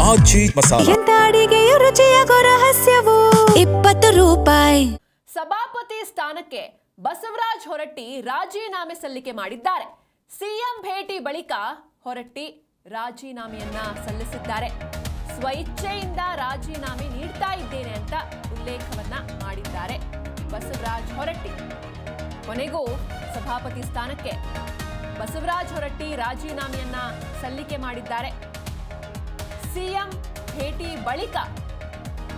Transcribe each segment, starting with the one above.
ರಾಜಿ ಮಸಾಲ. ಎಂತ ಅಡಿಗೆಯ ರುಚಿಯಾಗೋ ರಹಸ್ಯವು 20 ರೂಪಾಯಿ. ಸಭಾಪತಿ ಸ್ಥಾನಕ್ಕೆ ಬಸವರಾಜ ಹೊರಟ್ಟಿ ರಾಜೀನಾಮೆ ಸಲ್ಲಿಕೆ ಮಾಡಿದ್ದಾರೆ. ಸಿಎಂ ಭೇಟಿ ಬಳಿಕ ಹೊರಟ್ಟಿ ರಾಜೀನಾಮೆಯನ್ನ ಸಲ್ಲಿಸಿದ್ದಾರೆ. ಸ್ವಇಚ್ಛೆಯಿಂದ ರಾಜೀನಾಮೆ ನೀಡ್ತಾ ಇದ್ದೇನೆ ಅಂತ ಉಲ್ಲೇಖವನ್ನ ಮಾಡಿದ್ದಾರೆ ಬಸವರಾಜ ಹೊರಟ್ಟಿ. ಕೊನೆಗೂ ಸಭಾಪತಿ ಸ್ಥಾನಕ್ಕೆ ಬಸವರಾಜ ಹೊರಟ್ಟಿ ರಾಜೀನಾಮೆಯನ್ನ ಸಲ್ಲಿಕೆ ಮಾಡಿದ್ದಾರೆ. ಸಿಎಂ ಭೇಟಿ ಬಳಿಕ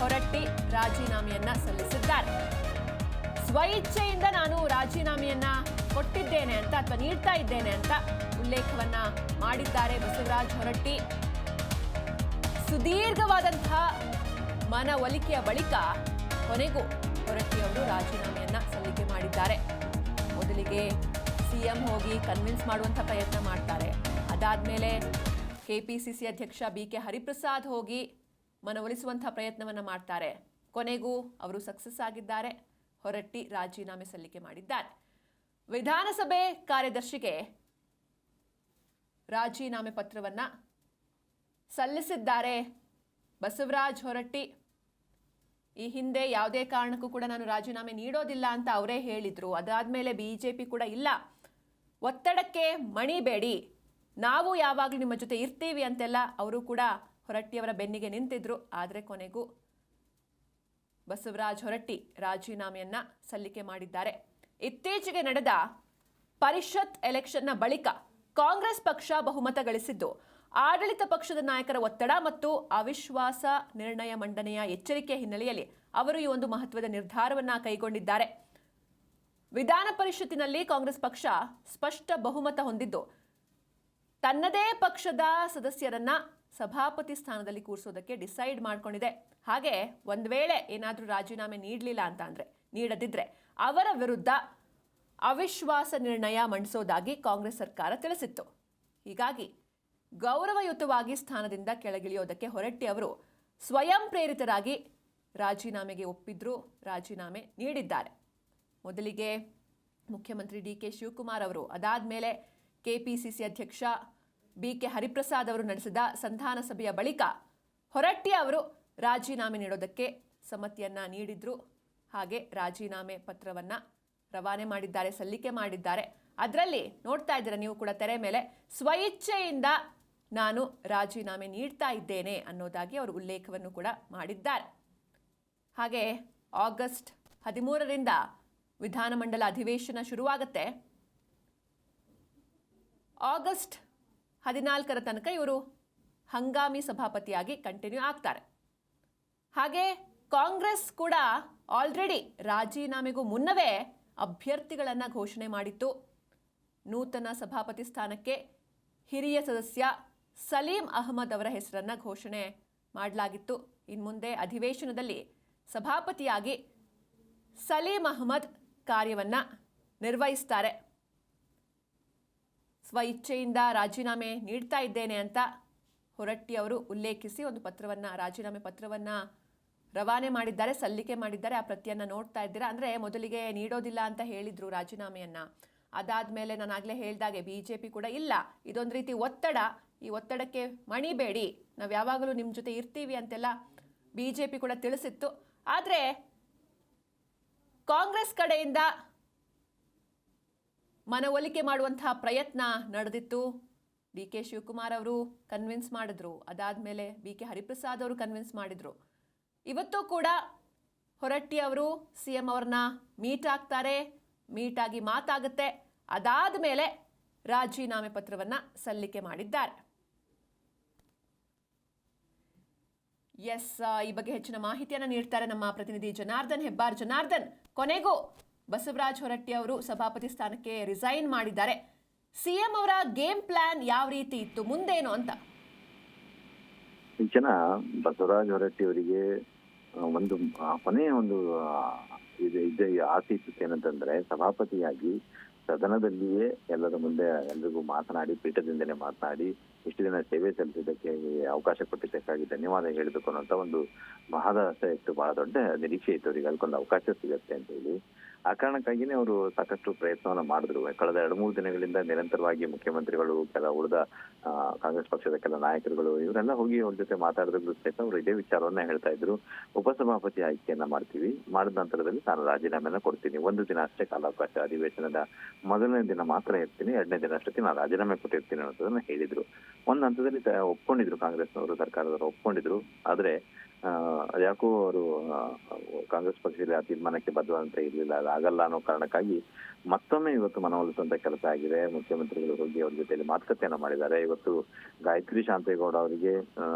ಹೊರಟ್ಟಿ ರಾಜೀನಾಮೆಯನ್ನ ಸಲ್ಲಿಸಿದ್ದಾರೆ. ಸ್ವಇಚ್ಛೆಯಿಂದ ನಾನು ರಾಜೀನಾಮೆಯನ್ನ ಕೊಟ್ಟಿದ್ದೇನೆ ಅಂತ ಅಥವಾ ನೀಡ್ತಾ ಇದ್ದೇನೆ ಅಂತ ಉಲ್ಲೇಖವನ್ನ ಮಾಡಿದ್ದಾರೆ ಬಸವರಾಜ ಹೊರಟ್ಟಿ. ಸುದೀರ್ಘವಾದಂತಹ ಮನವೊಲಿಕೆಯ ಬಳಿಕ ಕೊನೆಗೂ ಹೊರಟ್ಟಿ ಅವರು ರಾಜೀನಾಮೆಯನ್ನ ಸಲ್ಲಿಕೆ ಮಾಡಿದ್ದಾರೆ. ಮೊದಲಿಗೆ ಸಿಎಂ ಹೋಗಿ ಕನ್ವಿನ್ಸ್ ಮಾಡುವಂತಹ ಪ್ರಯತ್ನ ಮಾಡ್ತಾರೆ. ಅದಾದ್ಮೇಲೆ ಕೆಪಿಸಿಸಿ ಅಧ್ಯಕ್ಷ ಬಿಕೆ ಹರಿಪ್ರಸಾದ್ ಹೋಗಿ ಮನವೊಲಿಸುವಂತಹ ಪ್ರಯತ್ನವನ್ನ ಮಾಡ್ತಾರೆ. ಕೊನೆಗೂ ಅವರು ಸಕ್ಸಸ್ ಆಗಿದ್ದಾರೆ. ಹೊರಟ್ಟಿ ರಾಜೀನಾಮೆ ಸಲ್ಲಿಕೆ ಮಾಡಿದ್ದಾರೆ. ವಿಧಾನಸಭೆ ಕಾರ್ಯದರ್ಶಿಗೆ ರಾಜೀನಾಮೆ ಪತ್ರವನ್ನ ಸಲ್ಲಿಸಿದ್ದಾರೆ ಬಸವರಾಜ ಹೊರಟ್ಟಿ. ಈ ಹಿಂದೆ ಯಾವುದೇ ಕಾರಣಕ್ಕೂ ಕೂಡ ನಾನು ರಾಜೀನಾಮೆ ನೀಡೋದಿಲ್ಲ ಅಂತ ಅವರೇ ಹೇಳಿದ್ರು. ಅದಾದ್ಮೇಲೆ ಬಿಜೆಪಿ ಕೂಡ ಇಲ್ಲ, ಒತ್ತಡಕ್ಕೆ ಮಣಿಬೇಡಿ, ನಾವು ಯಾವಾಗಲೂ ನಿಮ್ಮ ಜೊತೆ ಇರ್ತೀವಿ ಅಂತೆಲ್ಲ ಅವರು ಕೂಡ ಹೊರಟ್ಟಿಯವರ ಬೆನ್ನಿಗೆ ನಿಂತಿದ್ರು. ಆದರೆ ಕೊನೆಗೂ ಬಸವರಾಜ ಹೊರಟ್ಟಿ ರಾಜೀನಾಮೆಯನ್ನ ಸಲ್ಲಿಕೆ ಮಾಡಿದ್ದಾರೆ. ಇತ್ತೀಚೆಗೆ ನಡೆದ ಪರಿಷತ್ ಎಲೆಕ್ಷನ್ನ ಬಳಿಕ ಕಾಂಗ್ರೆಸ್ ಪಕ್ಷ ಬಹುಮತ ಗಳಿಸಿದ್ದು ಆಡಳಿತ ಪಕ್ಷದ ನಾಯಕರ ಒತ್ತಡ ಮತ್ತು ಅವಿಶ್ವಾಸ ನಿರ್ಣಯ ಮಂಡನೆಯ ಎಚ್ಚರಿಕೆ ಹಿನ್ನೆಲೆಯಲ್ಲಿ ಅವರು ಈ ಒಂದು ಮಹತ್ವದ ನಿರ್ಧಾರವನ್ನ ಕೈಗೊಂಡಿದ್ದಾರೆ. ವಿಧಾನ ಪರಿಷತ್ತಿನಲ್ಲಿ ಕಾಂಗ್ರೆಸ್ ಪಕ್ಷ ಸ್ಪಷ್ಟ ಬಹುಮತ ಹೊಂದಿದ್ದು ತನ್ನದೇ ಪಕ್ಷದ ಸದಸ್ಯರನ್ನ ಸಭಾಪತಿ ಸ್ಥಾನದಲ್ಲಿ ಕೂರಿಸೋದಕ್ಕೆ ಡಿಸೈಡ್ ಮಾಡ್ಕೊಂಡಿದೆ. ಹಾಗೆ ಒಂದು ವೇಳೆ ಏನಾದರೂ ರಾಜೀನಾಮೆ ನೀಡದಿದ್ರೆ ಅವರ ವಿರುದ್ಧ ಅವಿಶ್ವಾಸ ನಿರ್ಣಯ ಮಂಡಿಸೋದಾಗಿ ಕಾಂಗ್ರೆಸ್ ಸರ್ಕಾರ ತಿಳಿಸಿತ್ತು. ಹೀಗಾಗಿ ಗೌರವಯುತವಾಗಿ ಸ್ಥಾನದಿಂದ ಕೆಳಗಿಳಿಯೋದಕ್ಕೆ ಹೊರಟ್ಟಿ ಅವರು ಸ್ವಯಂ ಪ್ರೇರಿತರಾಗಿ ರಾಜೀನಾಮೆಗೆ ಒಪ್ಪಿದ್ರು, ರಾಜೀನಾಮೆ ನೀಡಿದ್ದಾರೆ. ಮೊದಲಿಗೆ ಮುಖ್ಯಮಂತ್ರಿ ಡಿಕೆ ಶಿವಕುಮಾರ್ ಅವರು, ಅದಾದ್ಮೇಲೆ ಕೆಪಿಸಿಸಿ ಅಧ್ಯಕ್ಷ ಬಿಕೆ ಹರಿಪ್ರಸಾದ್ ಅವರು ನಡೆಸಿದ ಸಂಧಾನ ಸಭೆಯ ಬಳಿಕ ಹೊರಟ್ಟಿ ಅವರು ರಾಜೀನಾಮೆ ನೀಡೋದಕ್ಕೆ ಸಮ್ಮತಿಯನ್ನ ನೀಡಿದ್ರು. ಹಾಗೆ ರಾಜೀನಾಮೆ ಪತ್ರವನ್ನ ರವಾನೆ ಮಾಡಿದ್ದಾರೆ, ಸಲ್ಲಿಕೆ ಮಾಡಿದ್ದಾರೆ. ಅದರಲ್ಲಿ ನೋಡ್ತಾ ಇದ್ದೀರಾ ನೀವು ಕೂಡ ತೆರೆ ಮೇಲೆ, ಸ್ವಇಚ್ಛೆಯಿಂದ ನಾನು ರಾಜೀನಾಮೆ ನೀಡ್ತಾ ಇದ್ದೇನೆ ಅನ್ನೋದಾಗಿ ಅವರು ಉಲ್ಲೇಖವನ್ನು ಕೂಡ ಮಾಡಿದ್ದಾರೆ. ಹಾಗೆ ಆಗಸ್ಟ್ 13ರಿಂದ ವಿಧಾನಮಂಡಲ ಅಧಿವೇಶನ ಶುರುವಾಗುತ್ತೆ. ಆಗಸ್ಟ್ 14ರ ತನಕ ಇವರು ಹಂಗಾಮಿ ಸಭಾಪತಿಯಾಗಿ ಕಂಟಿನ್ಯೂ ಆಗ್ತಾರೆ. ಹಾಗೆ ಕಾಂಗ್ರೆಸ್ ಕೂಡ ಆಲ್ರೆಡಿ ರಾಜೀನಾಮೆಗೂ ಮುನ್ನವೇ ಅಭ್ಯರ್ಥಿಗಳನ್ನು ಘೋಷಣೆ ಮಾಡಿತ್ತು. ನೂತನ ಸಭಾಪತಿ ಸ್ಥಾನಕ್ಕೆ ಹಿರಿಯ ಸದಸ್ಯ ಸಲೀಂ ಅಹಮದ್ ಅವರ ಹೆಸರನ್ನು ಘೋಷಣೆ ಮಾಡಲಾಗಿತ್ತು. ಇನ್ನು ಮುಂದೆ ಅಧಿವೇಶನದಲ್ಲಿ ಸಭಾಪತಿಯಾಗಿ ಸಲೀಂ ಅಹಮದ್ ಕಾರ್ಯವನ್ನು ನಿರ್ವಹಿಸ್ತಾರೆ. ಸ್ವಇಚ್ಛೆಯಿಂದ ರಾಜೀನಾಮೆ ನೀಡ್ತಾ ಇದ್ದೇನೆ ಅಂತ ಹೊರಟ್ಟಿ ಅವರು ಉಲ್ಲೇಖಿಸಿ ಒಂದು ರಾಜೀನಾಮೆ ಪತ್ರವನ್ನು ರವಾನೆ ಮಾಡಿದ್ದಾರೆ, ಸಲ್ಲಿಕೆ ಮಾಡಿದ್ದಾರೆ. ಆ ಪ್ರತಿಯನ್ನು ನೋಡ್ತಾ ಇದ್ದೀರಾ. ಅಂದರೆ ಮೊದಲಿಗೆ ನೀಡೋದಿಲ್ಲ ಅಂತ ಹೇಳಿದ್ರು ರಾಜೀನಾಮೆಯನ್ನ. ಅದಾದ್ಮೇಲೆ ನಾನು ಆಗಲೇ ಹೇಳಿದಾಗೆ ಬಿಜೆಪಿ ಕೂಡ ಇಲ್ಲ, ಇದೊಂದು ರೀತಿ ಒತ್ತಡ, ಈ ಒತ್ತಡಕ್ಕೆ ಮಣಿಬೇಡಿ, ನಾವು ಯಾವಾಗಲೂ ನಿಮ್ಮ ಜೊತೆ ಇರ್ತೀವಿ ಅಂತೆಲ್ಲ ಬಿಜೆಪಿ ಕೂಡ ತಿಳಿಸಿತ್ತು. ಆದರೆ ಕಾಂಗ್ರೆಸ್ ಕಡೆಯಿಂದ ಮನವೊಲಿಕೆ ಮಾಡುವಂತಹ ಪ್ರಯತ್ನ ನಡೆದಿತ್ತು. ಡಿ ಕೆ ಶಿವಕುಮಾರ್ ಅವರು ಕನ್ವಿನ್ಸ್ ಮಾಡಿದ್ರು, ಅದಾದ್ಮೇಲೆ ಬಿಕೆ ಹರಿಪ್ರಸಾದ್ ಅವರು ಕನ್ವಿನ್ಸ್ ಮಾಡಿದ್ರು. ಇವತ್ತು ಕೂಡ ಹೊರಟ್ಟಿ ಅವರು ಸಿಎಂ ಅವರನ್ನ ಮೀಟ್ ಆಗ್ತಾರೆ, ಮೀಟ್ ಆಗಿ ಮಾತಾಗುತ್ತೆ. ಅದಾದ ಮೇಲೆ ರಾಜೀನಾಮೆ ಪತ್ರವನ್ನ ಸಲ್ಲಿಕೆ ಮಾಡಿದ್ದಾರೆ. ಈ ಬಗ್ಗೆ ಹೆಚ್ಚಿನ ಮಾಹಿತಿಯನ್ನು ನೀಡ್ತಾರೆ ನಮ್ಮ ಪ್ರತಿನಿಧಿ ಜನಾರ್ದನ್ ಹೆಬ್ಬಾರ್. ಜನಾರ್ದನ್, ಕೊನೆಗೂ ಬಸವರಾಜ ಹೊರಟ್ಟಿ ಅವರು ಸಭಾಪತಿ ಸ್ಥಾನಕ್ಕೆ ರಿಸೈನ್ ಮಾಡಿದ್ದಾರೆ. ಸಿಎಂ ಅವರ ಗೇಮ್ ಪ್ಲಾನ್ ಯಾವ ರೀತಿ ಇತ್ತು, ಮುಂದೇನು ಅಂತ? ಜನ ಬಸವರಾಜ ಹೊರಟ್ಟಿ ಅವರಿಗೆ ಒಂದು ಕೊನೆಯ ಒಂದು ಇದು ಆಸೆ ಇತ್ತು. ಏನಂತಂದ್ರೆ ಸಭಾಪತಿಯಾಗಿ ಸದನದಲ್ಲಿಯೇ ಎಲ್ಲರ ಮುಂದೆ ಎಲ್ರಿಗೂ ಮಾತನಾಡಿ, ಪೀಠದಿಂದಲೇ ಮಾತನಾಡಿ, ಇಷ್ಟು ದಿನ ಸೇವೆ ಸಲ್ಲಿಸಿದ್ದಕ್ಕೆ ಅವಕಾಶ ಕೊಟ್ಟಿದ್ದಕ್ಕಾಗಿ ಧನ್ಯವಾದ ಹೇಳಬೇಕು ಅನ್ನೋಂಥ ಒಂದು ಮಹದಾಸೆ ಇತ್ತು, ಬಹಳ ದೊಡ್ಡ ನಿರೀಕ್ಷೆ ಇತ್ತು ಅವರಿಗೆ, ಅದಕ್ಕೊಂದು ಅವಕಾಶ ಸಿಗತ್ತೆ ಅಂತ ಹೇಳಿ. ಆ ಕಾರಣಕ್ಕಾಗಿನೇ ಅವರು ಸಾಕಷ್ಟು ಪ್ರಯತ್ನವನ್ನ ಮಾಡಿದ್ರು. ಕಳೆದ 2-3 ದಿನಗಳಿಂದ ನಿರಂತರವಾಗಿ ಮುಖ್ಯಮಂತ್ರಿಗಳು, ಕೆಲ ಉಳಿದ ಕಾಂಗ್ರೆಸ್ ಪಕ್ಷದ ಕೆಲ ನಾಯಕರುಗಳು ಇವರೆಲ್ಲ ಹೋಗಿ ಅವ್ರ ಜೊತೆ ಮಾತಾಡಿದ್ರು ಸಹಿತ ಅವರು ಇದೇ ವಿಚಾರವನ್ನ ಹೇಳ್ತಾ ಇದ್ರು. ಉಪಸಭಾಪತಿ ಆಯ್ಕೆಯನ್ನ ಮಾಡ್ತೀವಿ, ಮಾಡಿದ ನಂತರದಲ್ಲಿ ನಾನು ರಾಜೀನಾಮೆನ ಕೊಡ್ತೀನಿ, 1 ದಿನ ಅಷ್ಟೇ ಕಾಲಾವಕಾಶ, ಅಧಿವೇಶನದ ಮೊದಲನೇ ದಿನ ಮಾತ್ರ ಇರ್ತೀನಿ, 2ನೇ ದಿನ ಅಷ್ಟೊತ್ತಿಗೆ ನಾನು ರಾಜೀನಾಮೆ ಕೊಟ್ಟಿರ್ತೀನಿ ಅನ್ನೋದನ್ನ ಹೇಳಿದ್ರು. ಒಂದ್ ಹಂತದಲ್ಲಿ ಒಪ್ಕೊಂಡಿದ್ರು, ಕಾಂಗ್ರೆಸ್ನವರು, ಸರ್ಕಾರದವರು ಒಪ್ಕೊಂಡಿದ್ರು. ಆದ್ರೆ ಅದ್ಯಾಕೋ ಅವರು ಕಾಂಗ್ರೆಸ್ ಪಕ್ಷದಲ್ಲಿ ಆ ತೀರ್ಮಾನಕ್ಕೆ ಬದ್ಧವಂತ ಇರ್ಲಿಲ್ಲ. ಅದಾಗಲ್ಲ ಅನ್ನೋ ಕಾರಣಕ್ಕಾಗಿ ಮತ್ತೊಮ್ಮೆ ಇವತ್ತು ಮನವೊಲಿಸುವಂತ ಕೆಲಸ ಆಗಿದೆ. ಮುಖ್ಯಮಂತ್ರಿಗಳು ಹೋಗಿ ಅವ್ರ ಜೊತೆಯಲ್ಲಿ ಮಾತುಕತೆಯನ್ನ ಮಾಡಿದ್ದಾರೆ. ಇವತ್ತು ಗಾಯತ್ರಿ ಶಾಂತೇಗೌಡ ಅವರಿಗೆ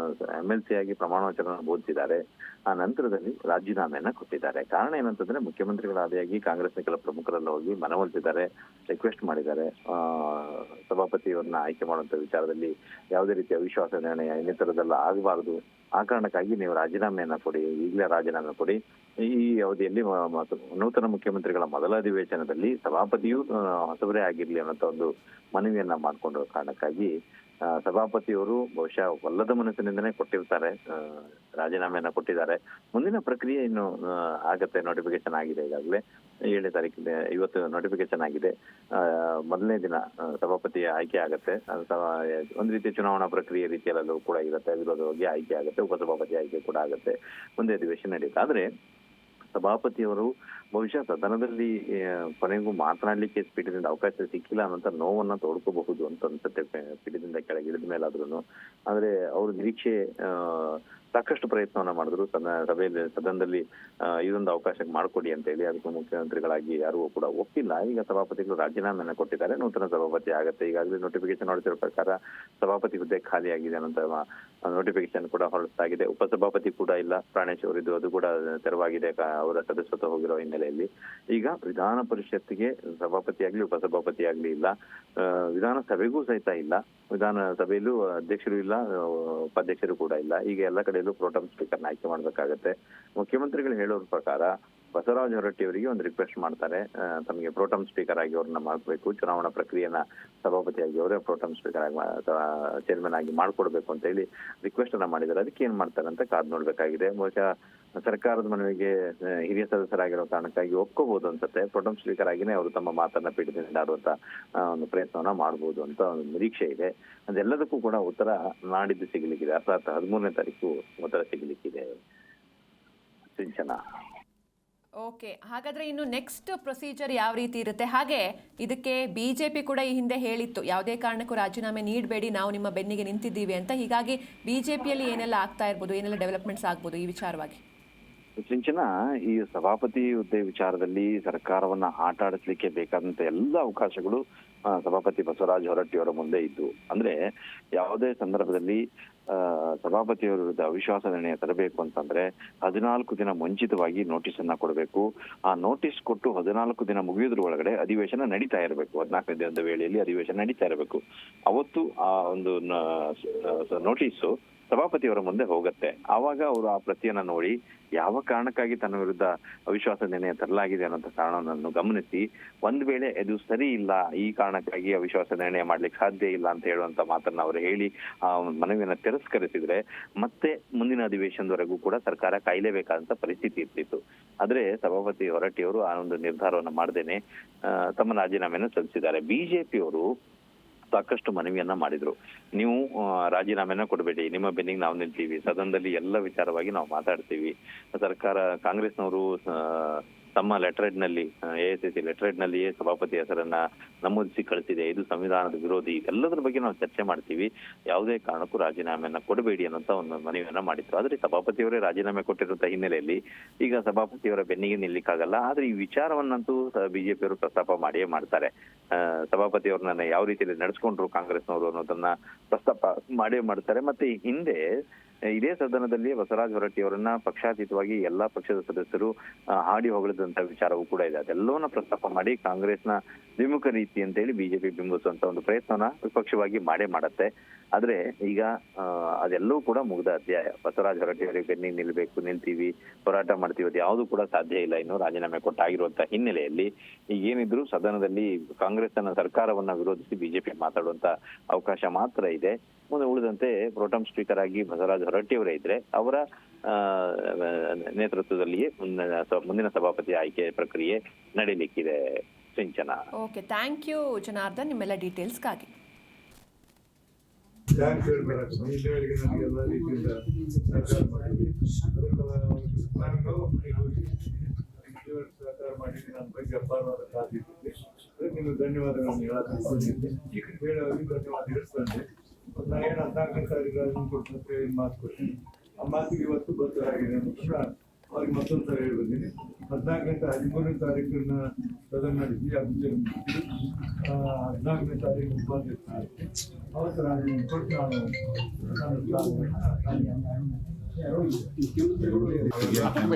MLC ಆಗಿ ಪ್ರಮಾಣ ವಚನ ಬೋಧಿಸಿದ್ದಾರೆ. ಆ ನಂತರದಲ್ಲಿ ರಾಜೀನಾಮೆಯನ್ನ ಕೊಟ್ಟಿದ್ದಾರೆ. ಕಾರಣ ಏನಂತಂದ್ರೆ ಮುಖ್ಯಮಂತ್ರಿಗಳಾದಿಯಾಗಿ ಕಾಂಗ್ರೆಸ್ನ ಕೆಲ ಪ್ರಮುಖರೆಲ್ಲ ಹೋಗಿ ಮನವೊಲಿಸಿದ್ದಾರೆ, ರಿಕ್ವೆಸ್ಟ್ ಮಾಡಿದ್ದಾರೆ. ಸಭಾಪತಿಯವ್ರನ್ನ ಆಯ್ಕೆ ಮಾಡುವಂತ ವಿಚಾರದಲ್ಲಿ ಯಾವುದೇ ರೀತಿಯ ಅವಿಶ್ವಾಸ ನಿರ್ಣಯ ಇನ್ನಿತರದೆಲ್ಲ ಆಗಬಾರದು. ಆ ಕಾರಣಕ್ಕಾಗಿ ನೀವು ರಾಜೀನಾಮೆಯನ್ನ ಕೊಡಿ, ಈಗಲೇ ರಾಜೀನಾಮೆ ಕೊಡಿ. ಈ ಅವಧಿಯಲ್ಲಿ ನೂತನ ಮುಖ್ಯಮಂತ್ರಿಗಳ ಮೊದಲ ಅಧಿವೇಶನದಲ್ಲಿ ಸಭಾಪತಿಯು ಹೊಸಬರೇ ಆಗಿರ್ಲಿ ಅನ್ನೋ ಒಂದು ಮನವಿಯನ್ನ ಮಾಡ್ಕೊಂಡಿರೋ ಕಾರಣಕ್ಕಾಗಿ ಸಭಾಪತಿಯವರು ಬಹುಶಃ ಒಲ್ಲದ ಮನಸ್ಸಿನಿಂದನೇ ಕೊಟ್ಟಿರ್ತಾರೆ, ರಾಜೀನಾಮೆಯನ್ನ ಕೊಟ್ಟಿದ್ದಾರೆ. ಮುಂದಿನ ಪ್ರಕ್ರಿಯೆ ಇನ್ನು ಆಗತ್ತೆ. ನೋಟಿಫಿಕೇಶನ್ ಆಗಿದೆ, ಈಗಾಗಲೇ 7ನೇ ತಾರೀಕಿಗೆ ಇವತ್ತು ನೋಟಿಫಿಕೇಶನ್ ಆಗಿದೆ. ಮೊದಲನೇ ದಿನ ಸಭಾಪತಿ ಆಯ್ಕೆ ಆಗತ್ತೆ. ಒಂದ್ ರೀತಿಯ ಚುನಾವಣಾ ಪ್ರಕ್ರಿಯೆ ರೀತಿಯಲ್ಲೂ ಕೂಡ ಇರುತ್ತೆ. ವಿರೋಧವಾಗಿ ಆಯ್ಕೆ ಆಗುತ್ತೆ, ಉಪಸಭಾಪತಿ ಆಯ್ಕೆ ಕೂಡ ಆಗುತ್ತೆ, ಮುಂದೆ ಅಧಿವೇಶನ ನಡೆಯುತ್ತೆ. ಆದ್ರೆ ಸಭಾಪತಿಯವರು ಬಹುಶಃ ಸದನದಲ್ಲಿ ಕೊನೆಗೂ ಮಾತನಾಡ್ಲಿಕ್ಕೆ ಪೀಠದಿಂದ ಅವಕಾಶ ಸಿಕ್ಕಿಲ್ಲ ಅನ್ನೋಂತ ನೋವನ್ನ ತೋಡ್ಕೋಬಹುದು ಅಂತ ಅನ್ಸುತ್ತೆ, ಪೀಠದಿಂದ ಕೆಳಗಿಳಿದ ಮೇಲಾದ್ರೂ. ಆದ್ರೆ ಅವ್ರ ನಿರೀಕ್ಷೆ ಸಾಕಷ್ಟು ಪ್ರಯತ್ನವನ್ನ ಮಾಡಿದ್ರು. ಸದನದಲ್ಲಿ ಇದೊಂದು ಅವಕಾಶ ಮಾಡ್ಕೊಡಿ ಅಂತ ಹೇಳಿ. ಅದಕ್ಕೂ ಮುಖ್ಯಮಂತ್ರಿಗಳಾಗಿ ಯಾರು ಕೂಡ ಒಪ್ಪಿಲ್ಲ. ಈಗ ಸಭಾಪತಿಗಳು ರಾಜೀನಾಮೆಯನ್ನ ಕೊಟ್ಟಿದ್ದಾರೆ, ನೂತನ ಸಭಾಪತಿ ಆಗತ್ತೆ. ಈಗಾಗಲೇ ನೋಟಿಫಿಕೇಶನ್ ಹೊರಡಿಸಿರೋ ಪ್ರಕಾರ ಸಭಾಪತಿ ಹುದ್ದೆ ಖಾಲಿ ಆಗಿದೆ ಅನ್ನೋ ನೋಟಿಫಿಕೇಶನ್ ಕೂಡ ಹೊರಡಿಸಲಾಗಿದೆ. ಉಪಸಭಾಪತಿ ಕೂಡ ಇಲ್ಲ, ಪ್ರಾಣೇಶ್ ಅವರಿದ್ದು ಅದು ಕೂಡ ತೆರವಾಗಿದೆ ಅವರ ಸದಸ್ಯತ್ವ ಹೋಗಿರೋ ಹಿನ್ನೆಲೆಯಲ್ಲಿ. ಈಗ ವಿಧಾನ ಪರಿಷತ್ತಿಗೆ ಸಭಾಪತಿ ಆಗ್ಲಿ ಉಪಸಭಾಪತಿ ಆಗ್ಲಿ ಇಲ್ಲ, ವಿಧಾನಸಭೆಗೂ ಸಹಿತ ಇಲ್ಲ. ವಿಧಾನಸಭೆಯಲ್ಲೂ ಅಧ್ಯಕ್ಷರು ಇಲ್ಲ, ಉಪಾಧ್ಯಕ್ಷರು ಕೂಡ ಇಲ್ಲ. ಈಗ ಎಲ್ಲ ಕಡೆಯಲ್ಲೂ ಪ್ರೋಟಮ್ ಸ್ಪೀಕರ್ನ ಆಯ್ಕೆ ಮಾಡ್ಬೇಕಾಗತ್ತೆ. ಮುಖ್ಯಮಂತ್ರಿಗಳು ಹೇಳೋರ ಪ್ರಕಾರ ಬಸವರಾಜ ಹೊರಟ್ಟಿ ಅವರಿಗೆ ಒಂದು ರಿಕ್ವೆಸ್ಟ್ ಮಾಡ್ತಾರೆ, ತಮಗೆ ಪ್ರೋಟಮ್ ಸ್ಪೀಕರ್ ಆಗಿ ಅವ್ರನ್ನ ಮಾಡ್ಬೇಕು, ಚುನಾವಣಾ ಪ್ರಕ್ರಿಯೆನ ಸಭಾಪತಿಯಾಗಿ ಅವರೇ ಪ್ರೋಟಮ್ ಸ್ಪೀಕರ್ ಆಗಿ ಚೇರ್ಮನ್ ಆಗಿ ಮಾಡ್ಕೊಡ್ಬೇಕು ಅಂತ ಹೇಳಿ ರಿಕ್ವೆಸ್ಟ್ ಅನ್ನ ಮಾಡಿದ್ದಾರೆ. ಅದಕ್ಕೆ ಏನ್ ಮಾಡ್ತಾರೆ ಅಂತ ಕಾದ್ ನೋಡ್ಬೇಕಾಗಿದೆ. ಬಹುಶಃ ಸರ್ಕಾರದ ಮನವಿಗೆ ಹಿರಿಯ ಸದಸ್ಯರಾಗಿರೋ ಕಾರಣಕ್ಕಾಗಿ ಒಪ್ಕೋಬಹುದು ಅನ್ಸುತ್ತೆ. ಪ್ರೋಟಮ್ ಸ್ಪೀಕರ್ ಆಗಿನೇ ಅವರು ತಮ್ಮ ಮಾತನ್ನ ಪೀಠದಿಂದ ಆಡುವಂತ ಒಂದು ಪ್ರಯತ್ನವನ್ನ ಮಾಡಬಹುದು ಅಂತ ಒಂದು ನಿರೀಕ್ಷೆ ಇದೆ. ಅದೆಲ್ಲದಕ್ಕೂ ಕೂಡ ಉತ್ತರ ನಾಡಿದ್ದು ಸಿಗಲಿಕ್ಕಿದೆ, ಅರ್ಥಾತ್ 13ನೇ ತಾರೀಕು ಉತ್ತರ ಸಿಗಲಿಕ್ಕಿದೆ. ಸಿಂಚನ. ಓಕೆ, ಹಾಗಾದ್ರೆ ಇನ್ನು ನೆಕ್ಸ್ಟ್ ಪ್ರೊಸೀಜರ್ ಯಾವ ರೀತಿ ಇರುತ್ತೆ? ಹಾಗೆ ಇದಕ್ಕೆ ಬಿಜೆಪಿ ಕೂಡ ಈ ಹಿಂದೆ ಹೇಳಿತ್ತು, ಯಾವುದೇ ಕಾರಣಕ್ಕೂ ರಾಜೀನಾಮೆ ನೀಡಬೇಡಿ, ನಾವು ನಿಮ್ಮ ಬೆನ್ನಿಗೆ ನಿಂತಿದ್ದೀವಿ ಅಂತ. ಹೀಗಾಗಿ ಬಿಜೆಪಿಯಲ್ಲಿ ಏನೆಲ್ಲ ಆಗ್ತಾ ಇರ್ಬೋದು, ಏನೆಲ್ಲ ಡೆವಲಪ್ಮೆಂಟ್ಸ್ ಆಗ್ಬೋದು ಈ ವಿಚಾರವಾಗಿ? ಸಿಂಚನ, ಈ ಸಭಾಪತಿ ಹುದ್ದೆ ವಿಚಾರದಲ್ಲಿ ಸರ್ಕಾರವನ್ನ ಆಟ ಆಡಿಸ್ಲಿಕ್ಕೆ ಬೇಕಾದಂತ ಎಲ್ಲ ಅವಕಾಶಗಳು ಸಭಾಪತಿ ಬಸವರಾಜ ಹೊರಟ್ಟಿ ಅವರ ಮುಂದೆ ಇದ್ದು. ಅಂದ್ರೆ ಯಾವುದೇ ಸಂದರ್ಭದಲ್ಲಿ ಸಭಾಪತಿಯವರ ವಿರುದ್ಧ ಅವಿಶ್ವಾಸ ನಿರ್ಣಯ ತರಬೇಕು ಅಂತಂದ್ರೆ 14 ದಿನ ಮುಂಚಿತವಾಗಿ ನೋಟಿಸ್ ಅನ್ನ ಕೊಡಬೇಕು. ಆ ನೋಟಿಸ್ ಕೊಟ್ಟು 14 ದಿನ ಮುಗಿಯೋದ್ರ ಒಳಗಡೆ ಅಧಿವೇಶನ ನಡೀತಾ ಇರಬೇಕು. 14ನೇ ದಿನದ ವೇಳೆಯಲ್ಲಿ ಅಧಿವೇಶನ ನಡೀತಾ ಇರಬೇಕು. ಅವತ್ತು ಆ ಒಂದು ನೋಟಿಸ್ ಸಭಾಪತಿಯವರ ಮುಂದೆ ಹೋಗುತ್ತೆ. ಆವಾಗ ಅವರು ಆ ಪ್ರತಿಯನ್ನ ನೋಡಿ ಯಾವ ಕಾರಣಕ್ಕಾಗಿ ತನ್ನ ವಿರುದ್ಧ ಅವಿಶ್ವಾಸ ನಿರ್ಣಯ ತರಲಾಗಿದೆ ಅನ್ನೋ ಕಾರಣವನ್ನು ಗಮನಿಸಿ, ಒಂದ್ ವೇಳೆ ಇದು ಸರಿ ಇಲ್ಲ, ಈ ಕಾರಣಕ್ಕಾಗಿ ಅವಿಶ್ವಾಸ ನಿರ್ಣಯ ಮಾಡ್ಲಿಕ್ಕೆ ಸಾಧ್ಯ ಇಲ್ಲ ಅಂತ ಹೇಳುವಂತ ಮಾತನ್ನ ಅವರು ಹೇಳಿ ಆ ಮನವಿಯನ್ನ ತಿರಸ್ಕರಿಸಿದ್ರೆ ಮತ್ತೆ ಮುಂದಿನ ಅಧಿವೇಶನದವರೆಗೂ ಕೂಡ ಸರ್ಕಾರ ಕಾಯಲೇಬೇಕಾದಂತ ಪರಿಸ್ಥಿತಿ ಇರ್ತಿತ್ತು. ಆದ್ರೆ ಸಭಾಪತಿ ಹೊರಟ್ಟಿ ಅವರು ಆ ಒಂದು ನಿರ್ಧಾರವನ್ನ ಮಾಡದೇನೆ ತಮ್ಮ ರಾಜೀನಾಮೆಯನ್ನು ಸಲ್ಲಿಸಿದ್ದಾರೆ. ಬಿಜೆಪಿಯವರು ಸಾಕಷ್ಟು ಮನವಿಯನ್ನ ಮಾಡಿದ್ರು, ನೀವು ರಾಜೀನಾಮೆನ ಕೊಡಬೇಡಿ, ನಿಮ್ಮ ಬೆನ್ನಿಗೆ ನಾವು ನಿಲ್ತೀವಿ, ಸದನದಲ್ಲಿ ಎಲ್ಲ ವಿಚಾರವಾಗಿ ನಾವು ಮಾತಾಡ್ತೀವಿ. ಸರ್ಕಾರ ಕಾಂಗ್ರೆಸ್ನವರು ತಮ್ಮ ಲೆಟರ್ ನಲ್ಲಿ AICC ಲೆಟರ್ ನಲ್ಲಿಯೇ ಸಭಾಪತಿ ಹೆಸರನ್ನ ನಮೂದಿಸಿ ಕಳಿಸಿದೆ, ಇದು ಸಂವಿಧಾನದ ವಿರೋಧಿ, ಎಲ್ಲದರ ಬಗ್ಗೆ ನಾವು ಚರ್ಚೆ ಮಾಡ್ತೀವಿ, ಯಾವುದೇ ಕಾರಣಕ್ಕೂ ರಾಜೀನಾಮೆಯನ್ನ ಕೊಡಬೇಡಿ ಅನ್ನೋಂತ ಒಂದು ಮನವಿಯನ್ನ ಮಾಡಿದ್ರು. ಆದ್ರೆ ಸಭಾಪತಿಯವರೇ ರಾಜೀನಾಮೆ ಕೊಟ್ಟಿರುವಂತ ಹಿನ್ನೆಲೆಯಲ್ಲಿ ಈಗ ಸಭಾಪತಿಯವರ ಬೆನ್ನಿಗೆ ನಿಲ್ಲಿಕ್ಕಾಗಲ್ಲ. ಆದ್ರೆ ಈ ವಿಚಾರವನ್ನಂತೂ ಬಿಜೆಪಿಯವರು ಪ್ರಸ್ತಾಪ ಮಾಡಿಯೇ ಮಾಡ್ತಾರೆ. ಸಭಾಪತಿಯವ್ರನ್ನ ಯಾವ ರೀತಿಯಲ್ಲಿ ನಡೆಸ್ಕೊಂಡ್ರು ಕಾಂಗ್ರೆಸ್ನವರು ಅನ್ನೋದನ್ನ ಪ್ರಸ್ತಾಪ ಮಾಡೇ ಮಾಡ್ತಾರೆ. ಮತ್ತೆ ಹಿಂದೆ ಇದೇ ಸದನದಲ್ಲಿ ಬಸವರಾಜ ಹೊರಟ್ಟಿ ಅವರನ್ನ ಪಕ್ಷಾತೀತವಾಗಿ ಎಲ್ಲಾ ಪಕ್ಷದ ಸದಸ್ಯರು ಹಾಡಿ ಹೊಗಳಿದಂತ ವಿಚಾರವೂ ಕೂಡ ಇದೆ. ಅದೆಲ್ಲವನ್ನ ಪ್ರಸ್ತಾಪ ಮಾಡಿ ಕಾಂಗ್ರೆಸ್ನ ವಿಮುಖ ರೀತಿ ಅಂತ ಹೇಳಿ ಬಿಜೆಪಿ ಬಿಂಬಿಸುವಂತ ಒಂದು ಪ್ರಯತ್ನನ ವಿಪಕ್ಷವಾಗಿ ಮಾಡೇ ಮಾಡತ್ತೆ. ಆದ್ರೆ ಈಗ ಅದೆಲ್ಲವೂ ಕೂಡ ಮುಗ್ದ ಅಧ್ಯಾಯ. ಬಸವರಾಜ ಹೊರಟ್ಟಿ ಅವರಿಗೆ ಬೆನ್ನಿಗೆ ನಿಲ್ಬೇಕು, ನಿಲ್ತೀವಿ, ಹೋರಾಟ ಮಾಡ್ತೀವಿ, ಅದು ಯಾವುದು ಕೂಡ ಸಾಧ್ಯ ಇಲ್ಲ. ಇನ್ನು ರಾಜೀನಾಮೆ ಕೊಟ್ಟಾಗಿರುವಂತ ಹಿನ್ನೆಲೆಯಲ್ಲಿ ಈಗ ಏನಿದ್ರು ಸದನದಲ್ಲಿ ಕಾಂಗ್ರೆಸ್ ಸರ್ಕಾರವನ್ನ ವಿರೋಧಿಸಿ ಬಿಜೆಪಿ ಮಾತಾಡುವಂತ ಅವಕಾಶ ಮಾತ್ರ ಇದೆ. ಉಳಿದಂತೆ ಪ್ರೋಟಮ್ ಸ್ಪೀಕರ್ ಆಗಿ ಬಸವರಾಜ ಹೊರಟ್ಟಿ ಅವರೇ ಇದ್ರೆ ಅವರ ನೇತೃತ್ವದಲ್ಲಿಯೇ ಮುಂದಿನ ಸಭಾಪತಿ ಆಯ್ಕೆ ಪ್ರಕ್ರಿಯೆ ನಡೀಲಿಕ್ಕಿದೆ ಸಿಂಚನ. ಓಕೆ, ಥ್ಯಾಂಕ್ ಯು ಜನಾರ್ದನ್ ನಿಮ್ಮೆಲ್ಲ ಡೀಟೇಲ್ಸ್ಗಾಗಿ. ಸಹಕಾರ ಮಾಡಿ ನನ್ನ ಬಗ್ಗೆ ಅಪಾರವಾದ ಕಾದಿದ್ದೀನಿ. ಅದಕ್ಕೆ ನೀವು ಧನ್ಯವಾದಗಳನ್ನು ಹೇಳೋರಿಗೆ ಧನ್ಯವಾದ ಹೇಳ್ತಂದೆ. ನಾನೇನು 14ನೇ ತಾರೀಕು ಕೊಡ್ತಂತೆ ಮಾತು ಕೊಡ್ತೀನಿ. ಆ ಮಾತಿಗೆ ಇವತ್ತು ಬದ್ಧರಾಗಿದೆ ಅಂತ ಅವ್ರಿಗೆ ಮತ್ತೊಂದು ಸಲ ಹೇಳ್ಬಂದಿನಿ. 13ನೇ ತಾರೀಕಿನ ಸದನ ನಡೆಸಿ ಅದು 14ನೇ ತಾರೀಕು ಉಪಾಧ್ಯಕ್ಷ ಅವತ್ತು ನಾನು ಕೊಟ್ಟು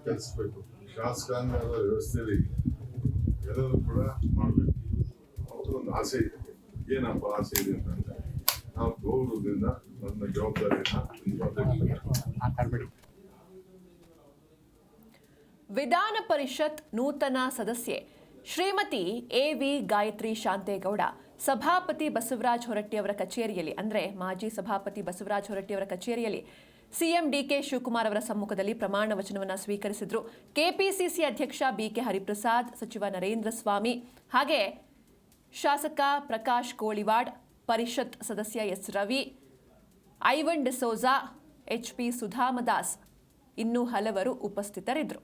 ಕೆಲಸಬೇಕು. ಶಾಸಕಾಂಗ ವ್ಯವಸ್ಥೆಯಲ್ಲಿ ಎಲ್ಲರೂ ಕೂಡ ಮಾಡಬೇಕು. ಅವ್ರದ್ದು ಒಂದು ಆಸೆ ಇದೆ. ಏನಪ್ಪ ಆಸೆ ಇದೆ ಅಂತಂದ್ರೆ ನಾವು ಗೌರವದಿಂದ ನನ್ನ ಜವಾಬ್ದಾರಿಯನ್ನು ವಿಧಾನ ಪರಿಷತ್ ನೂತನ ಸದಸ್ಯೆ ಶ್ರೀಮತಿ ಎ.ವಿ. ಗಾಯತ್ರಿ ಶಾಂತೇಗೌಡ ಸಭಾಪತಿ ಬಸವರಾಜ ಹೊರಟ್ಟಿ ಅವರ ಕಚೇರಿಯಲ್ಲಿ, ಅಂದರೆ ಮಾಜಿ ಸಭಾಪತಿ ಬಸವರಾಜ ಹೊರಟ್ಟಿ ಅವರ ಕಚೇರಿಯಲ್ಲಿ ಸಿಎಂ ಡಿಕೆ ಶಿವಕುಮಾರ್ ಅವರ ಸಮ್ಮುಖದಲ್ಲಿ ಪ್ರಮಾಣ ವಚನವನ್ನು ಸ್ವೀಕರಿಸಿದ್ರು. ಕೆಪಿಸಿಸಿ ಅಧ್ಯಕ್ಷ ಬಿಕೆ ಹರಿಪ್ರಸಾದ್, ಸಚಿವ ನರೇಂದ್ರ ಸ್ವಾಮಿ, ಹಾಗೆ ಶಾಸಕ ಪ್ರಕಾಶ್ ಕೋಳಿವಾಡ್, ಪರಿಷತ್ ಸದಸ್ಯ ಎಸ್ ರವಿ, ಐವನ್ ಡಿಸೋಜಾ, ಎಚ್.ಪಿ. ಸುಧಾಮದಾಸ್ ಇನ್ನೂ ಹಲವರು ಉಪಸ್ಥಿತರಿದ್ದರು.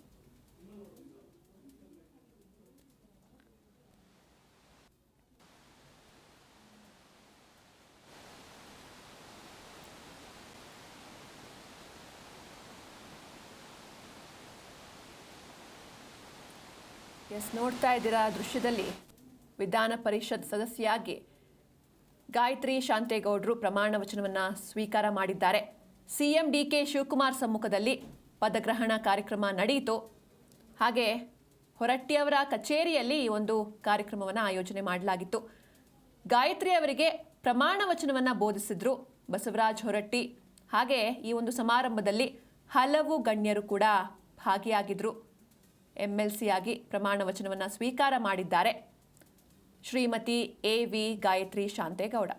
ನೋಡ್ತಾ ಇದ್ದೀರಾ ದೃಶ್ಯದಲ್ಲಿ ವಿಧಾನ ಪರಿಷತ್ ಸದಸ್ಯೆಯಾಗಿ ಗಾಯತ್ರಿ ಶಾಂತೇಗೌಡರು ಪ್ರಮಾಣ ವಚನವನ್ನು ಸ್ವೀಕಾರ ಮಾಡಿದ್ದಾರೆ. ಸಿಎಂ ಡಿಕೆ ಶಿವಕುಮಾರ್ ಸಮ್ಮುಖದಲ್ಲಿ ಪದಗ್ರಹಣ ಕಾರ್ಯಕ್ರಮ ನಡೆಯಿತು. ಹಾಗೆ ಹೊರಟ್ಟಿಯವರ ಕಚೇರಿಯಲ್ಲಿ ಈ ಒಂದು ಕಾರ್ಯಕ್ರಮವನ್ನು ಆಯೋಜನೆ ಮಾಡಲಾಗಿತ್ತು. ಗಾಯತ್ರಿ ಅವರಿಗೆ ಪ್ರಮಾಣ ವಚನವನ್ನು ಬೋಧಿಸಿದ್ರು ಬಸವರಾಜ ಹೊರಟ್ಟಿ. ಹಾಗೆ ಈ ಒಂದು ಸಮಾರಂಭದಲ್ಲಿ ಹಲವು ಗಣ್ಯರು ಕೂಡ ಭಾಗಿಯಾಗಿದ್ರು. MLC ಆಗಿ ಪ್ರಮಾಣ ವಚನವನ್ನು ಸ್ವೀಕಾರ ಮಾಡಿದ್ದಾರೆ ಶ್ರೀಮತಿ ಎ.ವಿ. ಗಾಯತ್ರಿ ಶಾಂತೇಗೌಡ.